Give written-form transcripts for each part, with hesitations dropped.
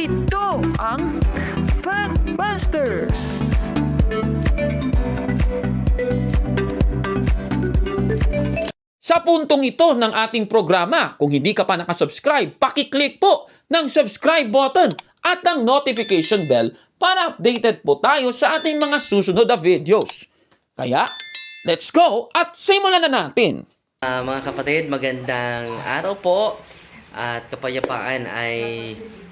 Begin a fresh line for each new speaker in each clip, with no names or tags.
Ito ang Factbusters! Sa puntong ito ng ating programa, kung hindi ka pa nakasubscribe, pakiclick po ng subscribe button at ang notification bell para updated po tayo sa ating mga susunod na videos. Kaya, let's go at simulan na natin!
Mga kapatid, magandang araw po at kapayapaan ay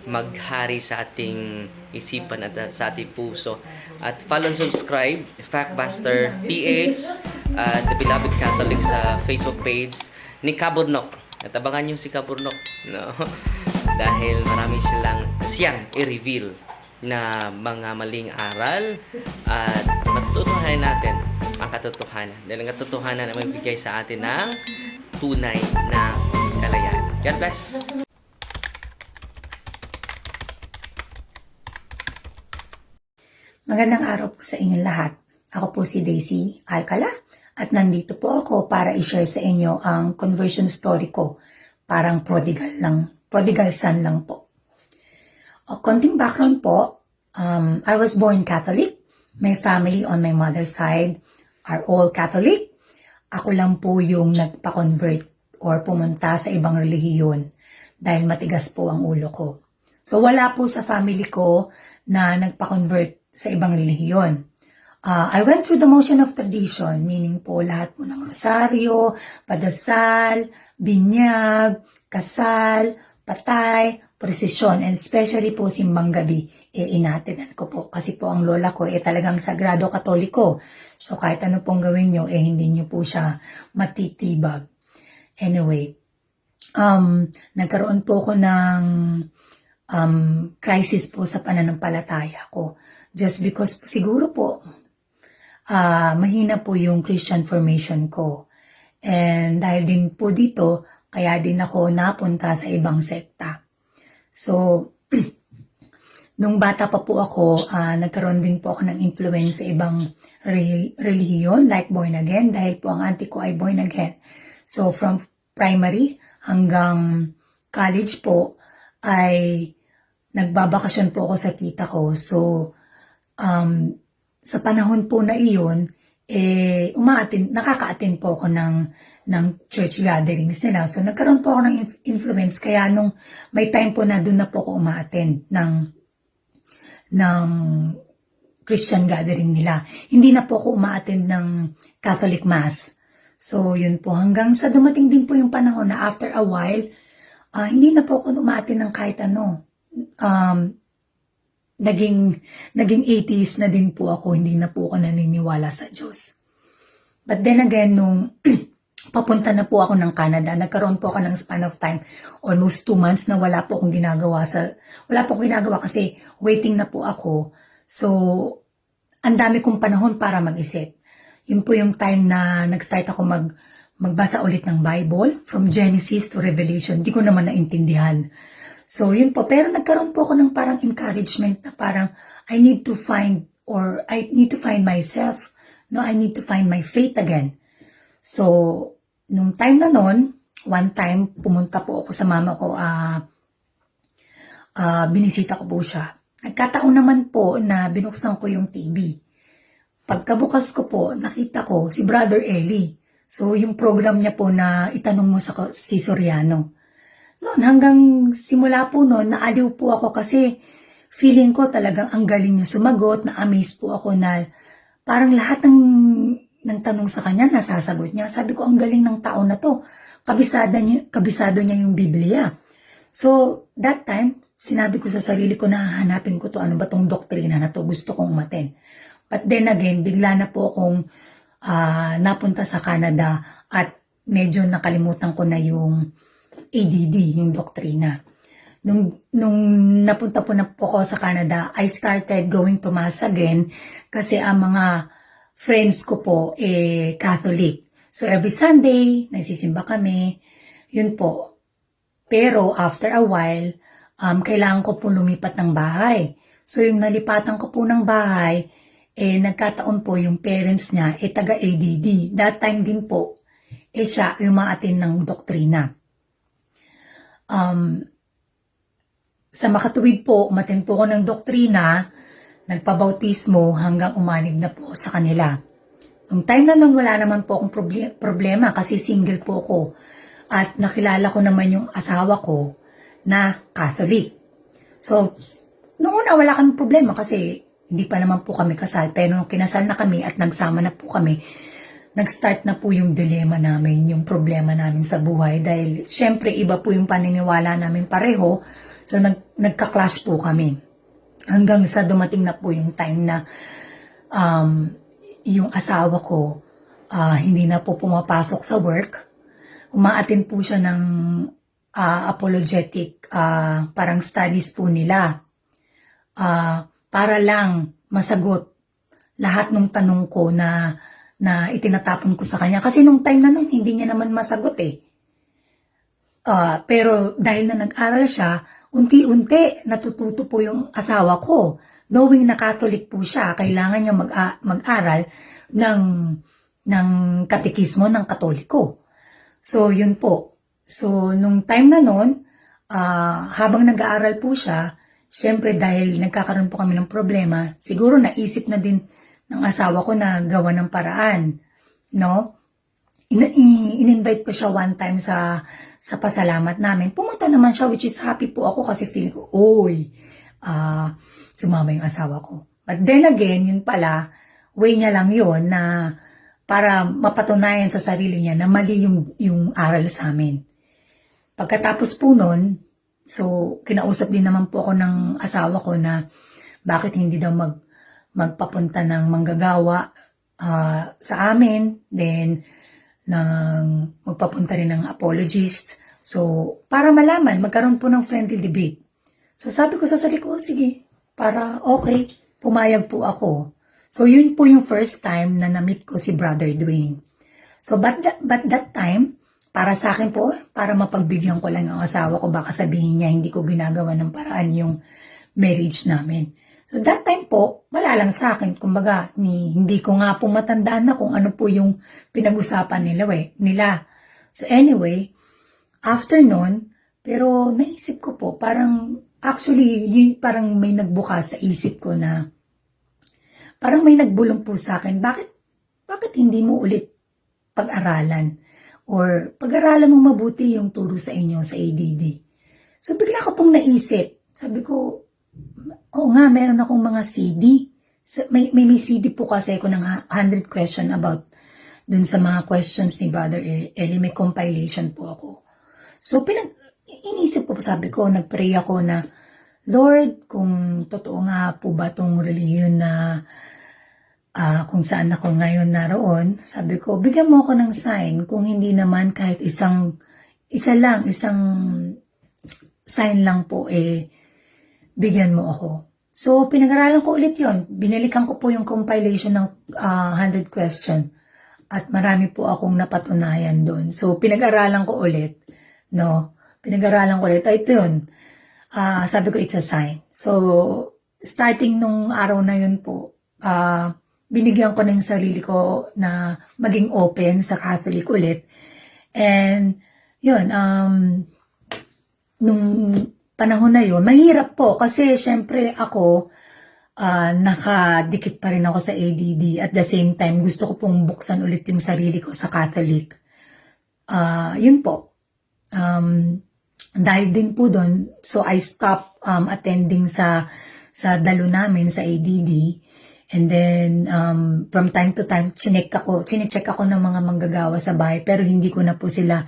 maghari sa ating isipan at sa ating puso. At follow and subscribe, Factbuster PH at The Beloved Catholic sa Facebook page ni Kaburnok. At abangan nyo si Kaburnok, no? Dahil marami siyang i-reveal na mga maling aral at matutuhanan natin ang katotohanan. Dahil ang katotohanan ay magbigay sa atin ng tunay na kalayaan. God bless!
Magandang araw po sa inyong lahat. Ako po si Daisy Alcala at nandito po ako para i-share sa inyo ang conversion story ko. Parang prodigal son lang po. Konting background po, I was born Catholic. My family on my mother's side are all Catholic. Ako lang po yung nagpa-convert or pumunta sa ibang relihiyon dahil matigas po ang ulo ko. So wala po sa family ko na nagpa-convert sa ibang relihiyon. I went through the motion of tradition, meaning po lahat po ng rosaryo, padasal, binyag, kasal, patay, prosesyon, and especially po simbang gabi, inatinan ko po. Kasi po ang lola ko talagang sagrado katoliko. So kahit ano pong gawin nyo, hindi nyo po siya matitibag. Anyway, nagkaroon po ako ng crisis po sa pananampalataya ko. Just because siguro po, mahina po yung Christian formation ko. And dahil din po dito, kaya din ako napunta sa ibang sekta. So, nung bata pa po ako, nagkaroon din po ako ng influence sa ibang relihiyon, like born again, dahil po ang auntie ko ay born again. So, from primary hanggang college po, ay nagbabakasyon po ako sa tita ko. So, sa panahon po na iyon, nakaka-attend po ako ng church gatherings nila. So, nagkaroon po ako ng influence. Kaya nung may time po na doon na po ako uma-attend ng Christian gathering nila. Hindi na po ako uma-attend ng Catholic Mass. So, yun po. Hanggang sa dumating din po yung panahon na after a while, hindi na po ako uma-attend ng kahit ano. Naging atheist na din po ako, hindi na po ako naniniwala sa Diyos. But then again, nung papunta na po ako ng Canada, nagkaroon po ako ng span of time, almost 2 months na wala po akong ginagawa kasi waiting na po ako. So, ang dami kong panahon para mag-isip. Yun po yung time na nag-start ako magbasa ulit ng Bible, from Genesis to Revelation. Hindi ko naman naintindihan. So, yun po. Pero nagkaroon po ako ng parang encouragement na parang I need to find myself. No, I need to find my faith again. So, nung time na nun, one time, pumunta po ako sa mama ko, binisita ko po siya. Nagkataon naman po na binuksan ko yung TV. Pagkabukas ko po, nakita ko si Brother Eli. So, yung program niya po na itanong mo si Soriano. Noon, hanggang simula po noon, naaliw po ako kasi feeling ko talagang ang galing niya sumagot, na-amaze po ako na parang lahat ng tanong sa kanya, nasasagot niya. Sabi ko, ang galing ng tao na to. Kabisado niya yung Biblia. So, that time, sinabi ko sa sarili ko na hanapin ko to, ano ba tong doktrina na to, gusto kong umaten. But then again, bigla na po akong napunta sa Canada at medyo nakalimutan ko na yung ADD, yung doktrina. Nung napunta po na po ako sa Canada, I started going to Mass again kasi ang mga friends ko po Catholic. So every Sunday, nagsisimba kami. Yun po. Pero after a while, kailangan ko po lumipat ng bahay. So yung nalipatan ko po ng bahay, nagkataon po yung parents niya, taga-ADD. That time din po, siya yung ma-attend ng doktrina. sa makatuwid po, umattend po ako ng doktrina, nagpabautismo hanggang umanib na po sa kanila. Nung time na nun, wala naman po akong problema kasi single po ako. At nakilala ko naman yung asawa ko na Catholic. So, noong una wala kami problema kasi hindi pa naman po kami kasal. Pero nung kinasal na kami at nagsama na po kami, nag-start na po yung dilema namin, yung problema namin sa buhay. Dahil syempre iba po yung paniniwala namin pareho. So, nagka-clash po kami. Hanggang sa dumating na po yung time na yung asawa ko hindi na po pumapasok sa work. Umaattend po siya ng apologetic parang studies po nila para lang masagot lahat ng tanong ko na itinatapon ko sa kanya. Kasi nung time na nun, hindi niya naman masagot eh. Pero dahil na nag-aral siya, unti-unti natututo po yung asawa ko. Knowing na Catholic po siya, kailangan niya mag-aral ng katekismo ng Katoliko. So, yun po. So, nung time na nun, habang nag-aaral po siya, syempre dahil nagkakaroon po kami ng problema, siguro naisip na din ng asawa ko na gawa ng paraan. No? In-invite ko siya one time sa pasalamat namin. Pumunta naman siya, which is happy po ako kasi feeling ko, sumama yung asawa ko. But then again, yun pala, way niya lang yun na para mapatunayan sa sarili niya na mali yung aral sa amin. Pagkatapos po nun, so kinausap din naman po ako ng asawa ko na bakit hindi daw magpapunta ng manggagawa sa amin, then magpapunta rin ng apologist. So, para malaman, magkaroon po ng friendly debate. So, sabi ko sa sarili ko, sige, para okay, pumayag po ako. So, yun po yung first time na na-meet ko si Brother Dwayne. So, but that time, para sa akin po, para mapagbigyan ko lang ang asawa ko, baka sabihin niya, hindi ko ginagawa ng paraan yung marriage namin. So, that time po, wala lang sa akin. Kumbaga, hindi ko nga po matandaan na kung ano po yung pinag-usapan nila. So, anyway, after nun, pero naisip ko po, actually, yun parang may nagbukas sa isip ko na parang may nagbulong po sa akin, bakit hindi mo ulit pag-aralan? Or pag-aralan mo mabuti yung turo sa inyo sa ADD. So bigla ko pong naisip. Sabi ko, oo nga, meron akong mga CD. May CD po kasi ako ng 100 question about dun sa mga questions ni Brother Eli. May compilation po ako. So inisip ko, sabi ko, nagpray ako na, Lord, kung totoo nga po ba tong reliyon na kung saan ako ngayon naroon, sabi ko, bigyan mo ako ng sign, kung hindi naman kahit isang sign lang po, bigyan mo ako. So, pinag-aralan ko ulit yon. Binalikan ko po yung compilation ng 100 question. At marami po akong napatunayan doon. So, pinag-aralan ko ulit. No? Pinag-aralan ko ulit. Ito yun. Sabi ko, it's a sign. So, starting nung araw na yun po, binigyan ko ng sarili ko na maging open sa Catholic ulit. And, yun, nung panahon na yun, mahirap po kasi syempre ako, nakadikit pa rin ako sa ADD. At the same time, gusto ko pong buksan ulit yung sarili ko sa Catholic. Yun po. Dahil din po doon, so I stopped attending sa dalo namin sa ADD. And then, from time to time, chinecheck ako ng mga manggagawa sa bahay, pero hindi ko na po sila,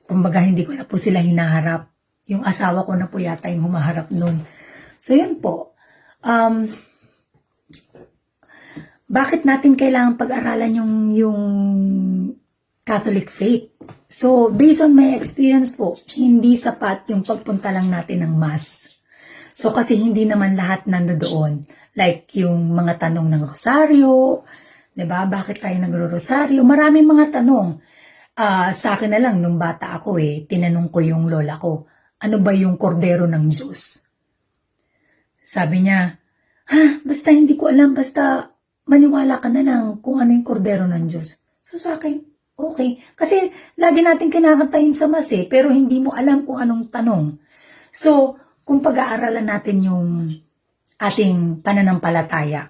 kumbaga hindi ko na po sila hinaharap. Yung asawa ko na po yata yung humaharap nun. So, yun po. Bakit natin kailangan pag-aralan yung Catholic faith? So, based on my experience po, hindi sapat yung pagpunta lang natin ng Mass. So, kasi hindi naman lahat nandoon. Like, yung mga tanong ng rosaryo, diba? Bakit tayo nagro-rosaryo? Maraming mga tanong. Sa akin na lang, nung bata ako tinanong ko yung lola ko, ano ba yung kordero ng Diyos? Sabi niya, basta hindi ko alam, basta maniwala ka na lang kung ano yung kordero ng Diyos. So, sa akin, Okay. Kasi lagi natin kinakantayin sa mas pero hindi mo alam kung anong tanong. So, kung pag-aaralan natin yung ating pananampalataya,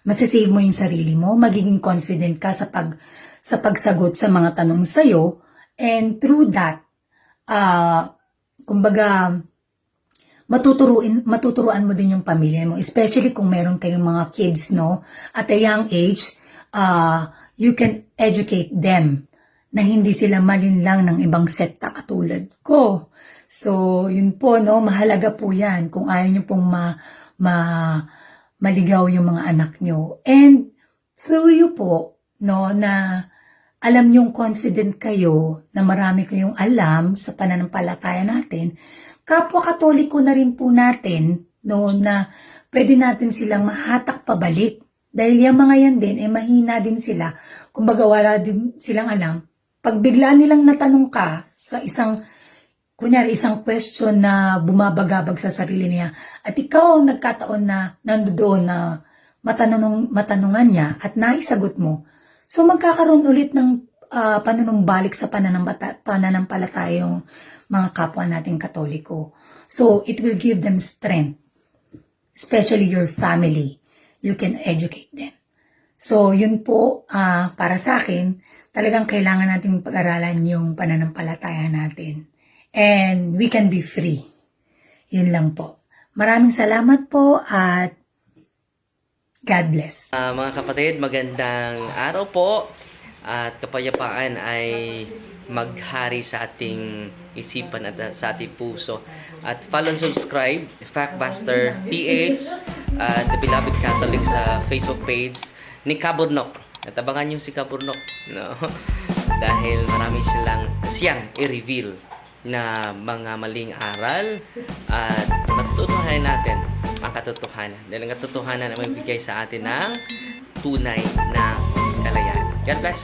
masasave mo yung sarili mo, magiging confident ka sa pagsagot sa mga tanong sa'yo, and through that, kumbaga, matuturuan mo din yung pamilya mo, especially kung meron kayong mga kids, no? At a young age, you can educate them na hindi sila malinlang ng ibang sekta katulad ko. So, yun po, no? Mahalaga po yan kung ayaw nyo pong maligaw yung mga anak nyo. And through you po, no, na alam yung confident kayo na marami kayong alam sa pananampalataya natin, kapwa Katoliko na rin po natin, no, na pwede natin silang mahatak pabalik. Dahil yung mga yan din, mahina din sila. Kumbaga wala din silang alam. Pag bigla nilang natanong ka sa isang question na bumabagabag sa sarili niya, at ikaw nagkataon na nandoon na matanungan niya at naisagot mo, so magkakaroon ulit ng panunumbalik sa pananampalataya yung mga kapwa nating Katoliko. So, it will give them strength, especially your family. You can educate them. So, yun po, para sa akin, talagang kailangan nating pag-aralan yung pananampalataya natin. And we can be free. Yun lang po. Maraming salamat po at God bless.
Mga kapatid, magandang araw po at kapayapaan ay maghari sa ating isipan at sa ating puso. At follow and subscribe, Factbuster PH at The Beloved Catholic sa Facebook page ni Kaburnok. At abangan nyo si Kaburnok, no? Dahil marami siyang i-reveal na mga maling aral at matutuhanan natin ang katotohanan. Dahil ang katotohanan ay magbigay sa atin ng tunay na kalayaan. God bless!